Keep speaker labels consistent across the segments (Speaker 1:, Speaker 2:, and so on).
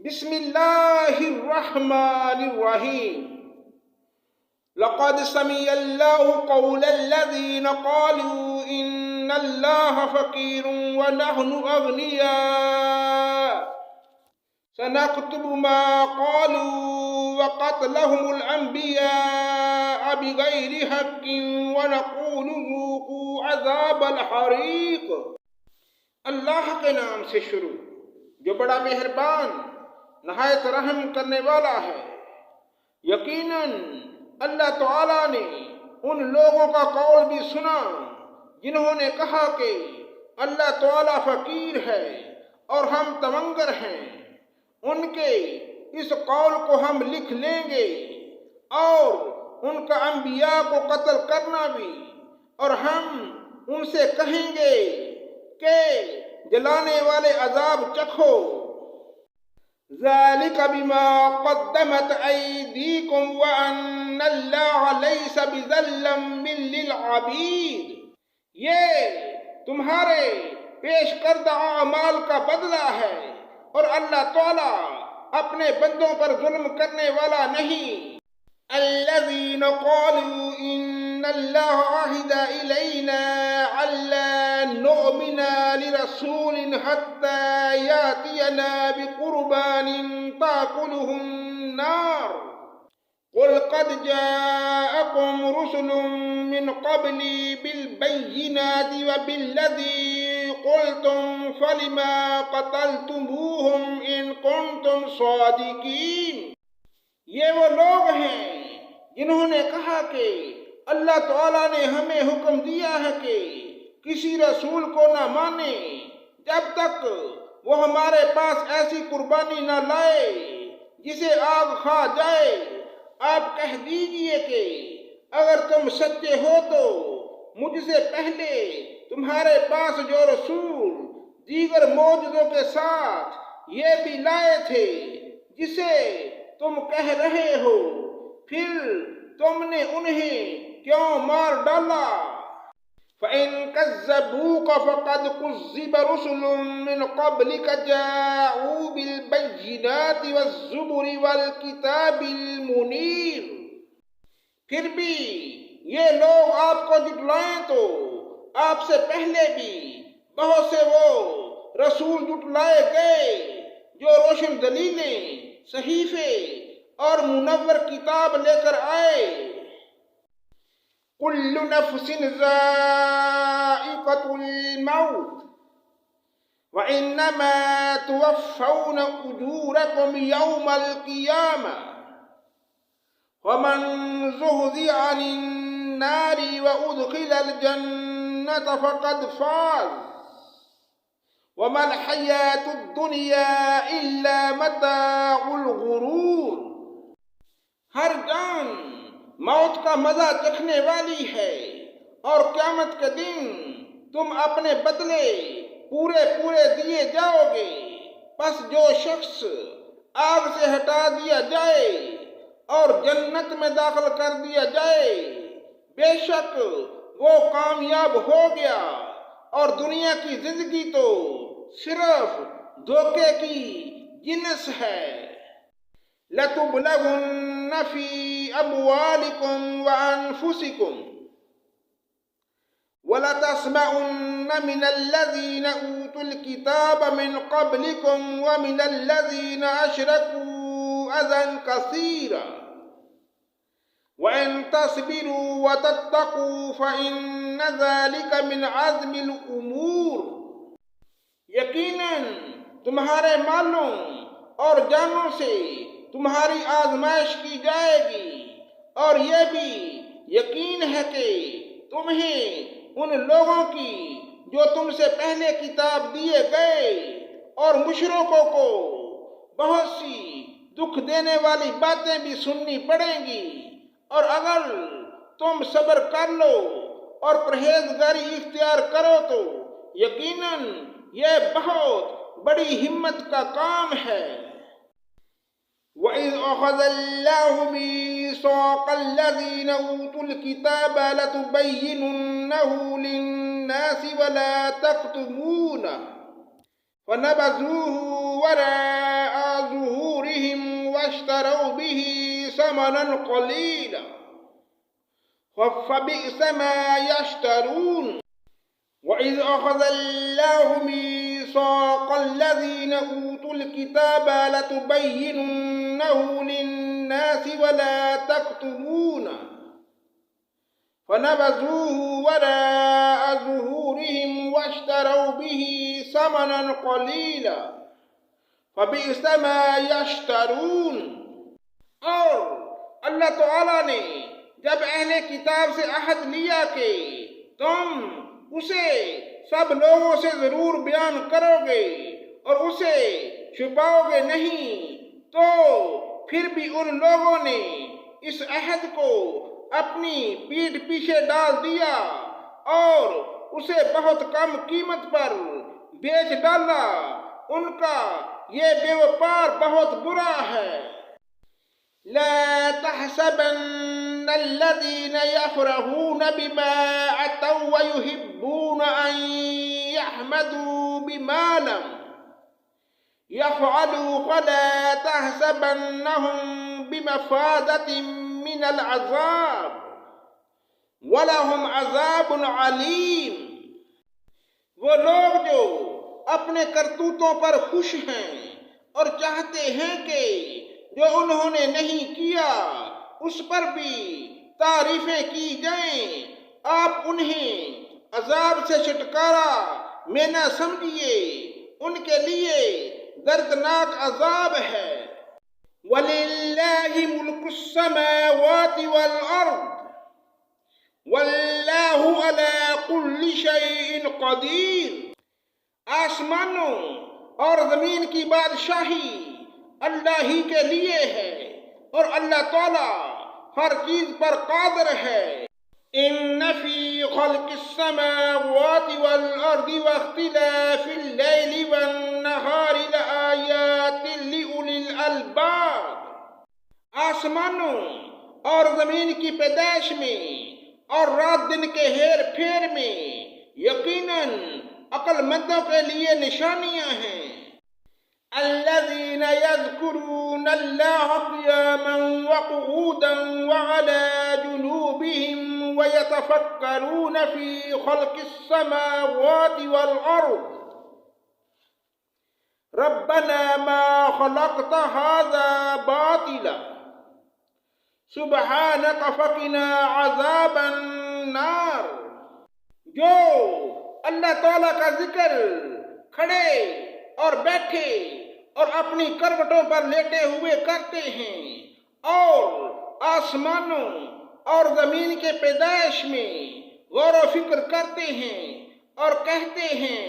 Speaker 1: بسم اللہ الرحمن الرحیم لقد سمع اللہ قول الذین قالوا ان اللہ فقیر ونحن اغنیاء سنكتب ما قالوا وقتلهم الانبیاء بغیر حق ونقول ذوقوا عذاب الحریق۔ اللہ کے نام سے شروع جو بڑا مہربان نہایت رحم کرنے والا ہے۔ یقیناً اللہ تعالیٰ نے ان لوگوں کا قول بھی سنا جنہوں نے کہا کہ اللہ تعالیٰ فقیر ہے اور ہم تمنگر ہیں۔ ان کے اس قول کو ہم لکھ لیں گے اور ان کا انبیاء کو قتل کرنا بھی، اور ہم ان سے کہیں گے کہ جلانے والے عذاب چکھو۔ ذالک بما قدمت ایدیکم وان اللہ لیس بظلام للعبید۔ یہ تمہارے پیش کردہ اعمال کا بدلہ ہے اور اللہ تعالیٰ اپنے بندوں پر ظلم کرنے والا نہیں۔ الذین قالوا ان اللہ عہد الینا الا نؤمن لرسول حتی یاتینا بقربان تاکلہ النار قل قد جاءکم رسل من قبلی بالبینات وبالذی قلتم فلم قتلتموہم ان کنتم صادقین۔ یہ وہ لوگ ہیں جنہوں نے کہا کہ اللہ تعالیٰ نے ہمیں حکم دیا ہے کہ کسی رسول کو نہ مانیں جب تک وہ ہمارے پاس ایسی قربانی نہ لائے جسے آگ کھا جائے۔ آپ کہہ دیجئے کہ اگر تم سچے ہو تو مجھ سے پہلے تمہارے پاس جو رسول دیگر معجزوں کے ساتھ یہ بھی لائے تھے جسے تم کہہ رہے ہو، پھر تم نے انہیں کیوں مار ڈالا؟ فَإِن كَذَّبُوكَ فَقَدْ كُذِّبَ رُسُلٌ مِّن قَبْلِكَ جَاءُوا بِالْبَيِّنَاتِ وَالزُّبُرِ وَالْكِتَابِ الْمُنِيرِ۔ پھر بھی یہ لوگ آپ کو جھٹلائیں تو آپ سے پہلے بھی بہت سے وہ رسول جھٹلائے گئے جو روشن دلیلیں، صحیفے اور منور کتاب لے کر آئے۔ کل نفس ذائقۃ الموت وانما توفون اجورکم یوم القیامہ ومن زحزح عن النار وادخل الجنة فقد فاز وما الحیاۃ الدنیا الا متاع الغرور۔ ہر جان موت کا مزہ چکھنے والی ہے اور قیامت کے دن تم اپنے بدلے پورے پورے دیے جاؤ گے۔ پس جو شخص آگ سے ہٹا دیا جائے اور جنت میں داخل کر دیا جائے، بے شک وہ کامیاب ہو گیا، اور دنیا کی زندگی تو صرف دھوکے کی جنس ہے۔ لَتُبْلَغُنَّ فِي أَمْوَالِكُمْ وَأَنفُسِكُمْ وَلَتَسْمَعُنَّ مِنَ الَّذِينَ أُوتُوا الْكِتَابَ مِنْ قَبْلِكُمْ وَمِنَ الَّذِينَ أَشْرَكُوا أَذًى كَثِيرًا وَإِن تَصْبِرُوا وَتَتَّقُوا فَإِنَّ ذَلِكَ مِنْ عَزْمِ الْأُمُورِ۔ یقیناً تمہارے مالوں اور جانوں سے تمہاری آزمائش کی جائے گی، اور یہ بھی یقین ہے کہ تمہیں ان لوگوں کی جو تم سے پہلے کتاب دیے گئے اور مشرکوں کو بہت سی دکھ دینے والی باتیں بھی سننی پڑیں گی، اور اگر تم صبر کر لو اور پرہیزگاری اختیار کرو تو یقیناً یہ بہت بڑی ہمت کا کام ہے۔ وَإِذْ أَخَذَ اللَّهُ مِيثَاقَ الَّذِينَ أُوتُوا الْكِتَابَ لَتُبَيِّنُنَّهُ لِلنَّاسِ وَلَا تَكْتُمُونَهُ فَنَبَذُوهُ وَرَاءَ ظُهُورِهِمْ ثمنا قليلا فبئس ما يشترون وإذ أخذ الله ميثاق الذين أوتوا الكتاب لتبيننه للناس ولا تكتمونه فنبذوه وراء ظهورهم واشتروا به ثمنا قليلا فبئس ما يشترون. اور اللہ تعالیٰ نے جب اہل کتاب سے عہد لیا کہ تم اسے سب لوگوں سے ضرور بیان کرو گے اور اسے چھپاؤ گے نہیں، تو پھر بھی ان لوگوں نے اس عہد کو اپنی پیٹھ پیچھے ڈال دیا اور اسے بہت کم قیمت پر بیچ ڈالا. ان کا یہ بے وپار بہت برا ہے. لا تحسبن الذين يفرحون بما أتوا ويحبون أن يحمدوا بما لم يفعلوا فلا تحسبنهم بمفازة من العذاب وَلَهُمْ عَذَابٌ عَلِيمٌ. وہ لوگ جو اپنے کرتوتوں پر خوش ہیں اور چاہتے ہیں کہ جو انہوں نے نہیں کیا اس پر بھی تعریفیں کی جائیں، آپ انہیں عذاب سے چھٹکارا میں نہ سمجھیے، ان کے لیے دردناک عذاب ہے. وَلِلَّهِ مُلْكُ السَّمَاوَاتِ وَالْأَرْضِ وَاللَّهُ عَلَى كُلِّ شَيْءٍ قَدِيرٌ. آسمانوں اور زمین کی بادشاہی اللہ ہی کے لیے ہے اور اللہ تعالیٰ ہر چیز پر قادر ہے. ان فی خلق السماوات والارض واختلاف اللیل والنہار لآیات لأولی الالباب. آسمانوں اور زمین کی پیدائش میں اور رات دن کے ہیر پھیر میں یقیناً عقل مندوں کے لیے نشانیاں ہیں. الذين يذكرون الله قياما وقعودا وعلى جنوبهم ويتفكرون في خلق السماوات والأرض ربنا ما خلقت هذا باطلا سبحانك فقنا عذاب النار. جو اللہ تعالیٰ کا ذکر کھڑے اور بیٹھے اور اپنی کروٹوں پر لیٹے ہوئے کرتے ہیں اور آسمانوں اور زمین کے پیدائش میں غور و فکر کرتے ہیں اور کہتے ہیں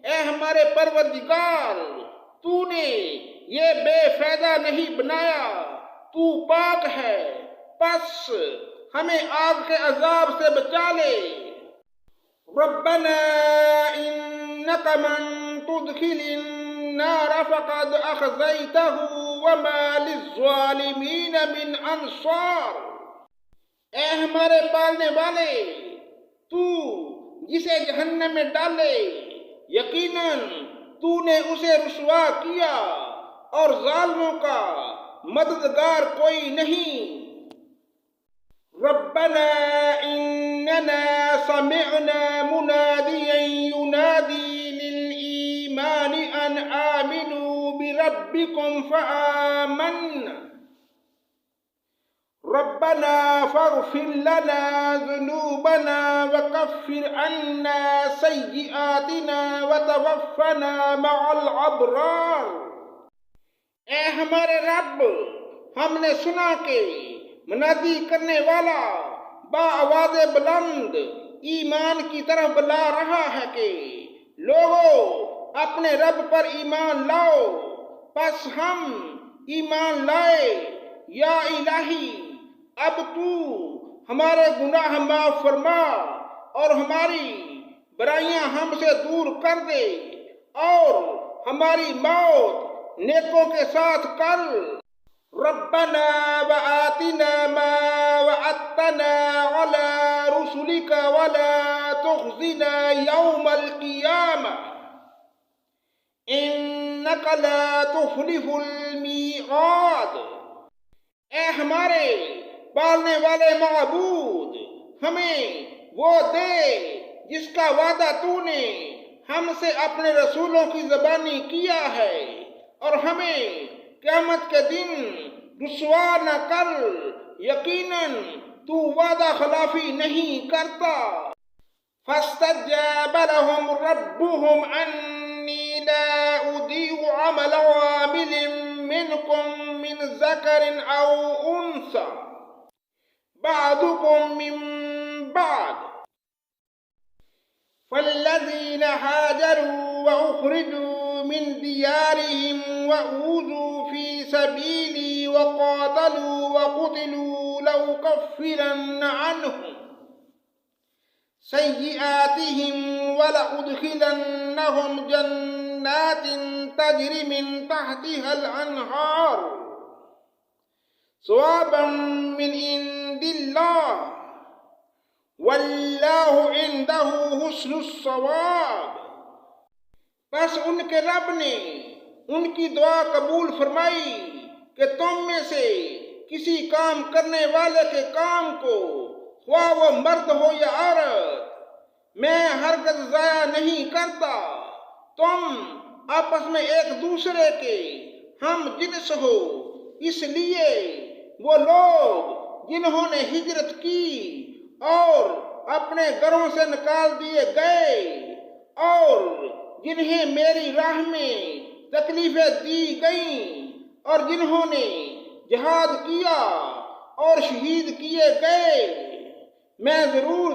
Speaker 1: اے ہمارے پروردگار، تو نے یہ بے فائدہ نہیں بنایا، تو پاک ہے، پس ہمیں آگ کے عذاب سے بچا لے. ربنا انک من تدخل النار فقد اخزیتہ وما للظالمین من انصار. اے ہمارے پالنے والے، تو جسے جہنم میں ڈالے یقیناً تو نے اسے رسوا کیا اور ظالموں کا مددگار کوئی نہیں. ربنا اننا سمعنا منادیا ینادی للایمان ان آمنوا بربکم فآمنا ربنا فاغفر لنا ذنوبنا وكفر عنا سيئاتنا وتوفنا مع الابرار. اے ہمارے رب، ہم نے سنا کہ منادی کرنے والا با آواز بلند ایمان کی طرف بلا رہا ہے کہ لوگو اپنے رب پر ایمان لاؤ، پس ہم ایمان لائے. یا الہی، اب تو ہمارے گناہ معاف فرما اور ہماری برائیاں ہم سے دور کر دے اور ہماری موت نیکوں کے ساتھ کر. ربنا وآتنا ما وعدتنا على رسلك ولا تخزنا يوم القيامة إنك لا تخلف الميعاد. اے ہمارے پالنے والے معبود، ہمیں وہ دے جس کا وعدہ تو نے ہم سے اپنے رسولوں کی زبانی کیا ہے، اور ہمیں قیامت کے دن رسوا نہ کر، یقیناً تو وعدہ خلافی نہیں کرتا۔ فاستجاب لهم ربهم أني لا أضيع عمل عامل منكم من ذكر أو أنثى بعضكم من بعض، فالذين هاجروا وأخرجوا من ديارهم وأوذوا في سبيلي وقاتلوا وقتلوا لأكفرن عنهم سيئاتهم ولأدخلنهم جنات تجري من تحتها الأنهار ثوابا من عند الله واللہ عنده حسن الثواب۔ پس ان کے رب نے ان کی دعا قبول فرمائی کہ تم میں سے کسی کام کرنے والے کے کام کو، خواہ وہ مرد ہو یا عورت، میں ہرگز ضائع نہیں کرتا۔ تم آپس میں ایک دوسرے کے ہم جنس ہو، اس لیے وہ لوگ جنہوں نے ہجرت کی اور اپنے گھروں سے نکال دیے گئے، اور جنہیں میری راہ میں تکلیفیں دی گئیں، اور جنہوں نے جہاد کیا اور شہید کیے گئے، میں ضرور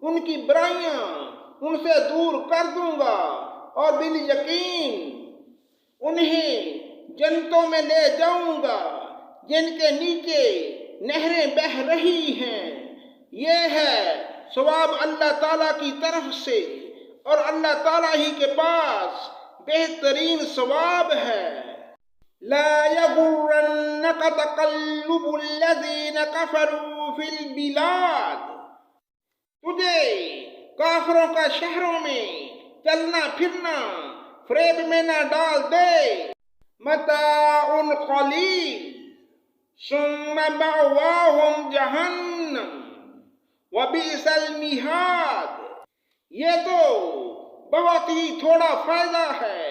Speaker 1: ان کی برائیاں ان سے دور کر دوں گا، اور بالیقین انہیں جنتوں میں لے جاؤں گا جن کے نیچے نہریں بہہ رہی ہیں۔ یہ ہے ثواب اللہ تعالیٰ کی طرف سے، اور اللہ تعالیٰ ہی کے پاس بہترین ثواب ہے۔ لا يغرنك تقلب الذين كفروا في البلاد، تجھے کافروں کا شہروں میں چلنا پھرنا فریب میں نہ ڈال دے۔ متاع قلیل ثم مأواہم جہنم وبئس المہاد، یہ تو بہت ہی تھوڑا فائدہ ہے،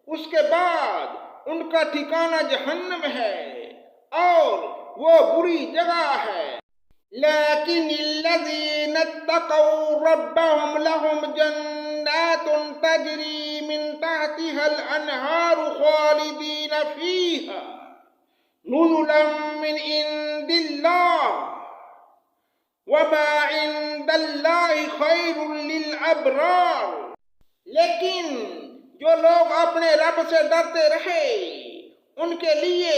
Speaker 1: اس کے بعد ان کا ٹھکانہ جہنم ہے، اور وہ بری جگہ ہے۔ لیکن الذین اتقوا ربهم لهم جنات تجری من تحتها الانہار خالدین فیہا نزلا من عند اللہ وما عند اللہ خیر للابرار۔ لیکن جو لوگ اپنے رب سے ڈرتے رہے، ان کے لیے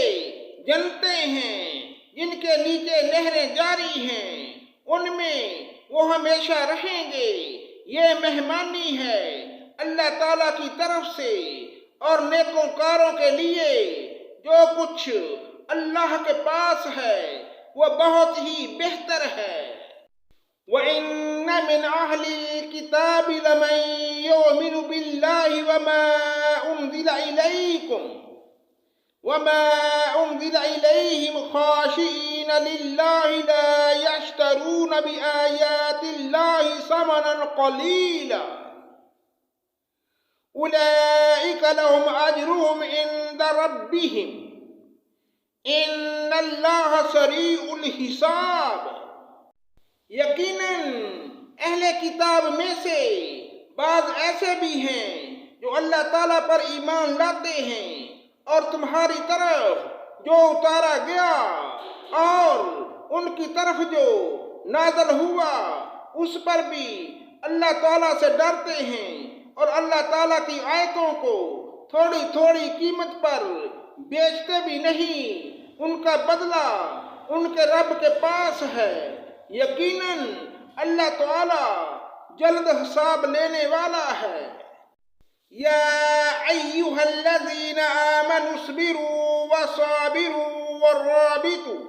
Speaker 1: جنتیں ہیں جن کے نیچے نہریں جاری ہیں، ان میں وہ ہمیشہ رہیں گے۔ یہ مہمانی ہے اللہ تعالیٰ کی طرف سے، اور نیکوکاروں کے لیے جو کچھ اللہ کے پاس ہے وہ بہت ہی بہتر ہے۔ وَإِنَّ مِنْ أَهْلِ الْكِتَابِ لَمَنْ يُؤْمِنُ بِاللَّهِ وَمَا أُنْزِلَ إِلَيْهِمْ خَاشِعِينَ لِلَّهِ لَا يَشْتَرُونَ بِآيَاتِ اللَّهِ ثَمَنًا قَلِيلًا أُولَئِكَ لَهُمْ أَجْرُهُمْ عِنْدَ رَبِّهِمْ إِنَّ اللَّهَ سَرِيعُ الْحِسَابِ۔ یقیناً اہل کتاب میں سے بعض ایسے بھی ہیں جو اللہ تعالیٰ پر ایمان لاتے ہیں، اور تمہاری طرف جو اتارا گیا اور ان کی طرف جو نازل ہوا اس پر بھی اللہ تعالیٰ سے ڈرتے ہیں، اور اللہ تعالیٰ کی آیتوں کو تھوڑی تھوڑی قیمت پر بیچتے بھی نہیں۔ ان کا بدلہ ان کے رب کے پاس ہے، یقیناً اللہ تعالیٰ جلد حساب لینے والا ہے۔ یا ایہا الذین آمنوا اصبروا وصابروا ورابطوا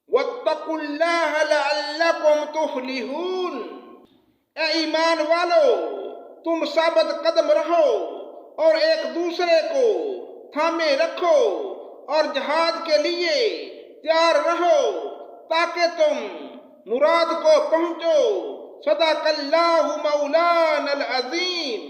Speaker 1: واتقوا اللہ لعلکم تفلحون۔ اے ایمان والو، تم ثابت قدم رہو اور ایک دوسرے کو تھامے رکھو اور جہاد کے لیے تیار رہو تاکہ تم مراد کو پہنچو۔ صدق اللہ مولانا العظیم۔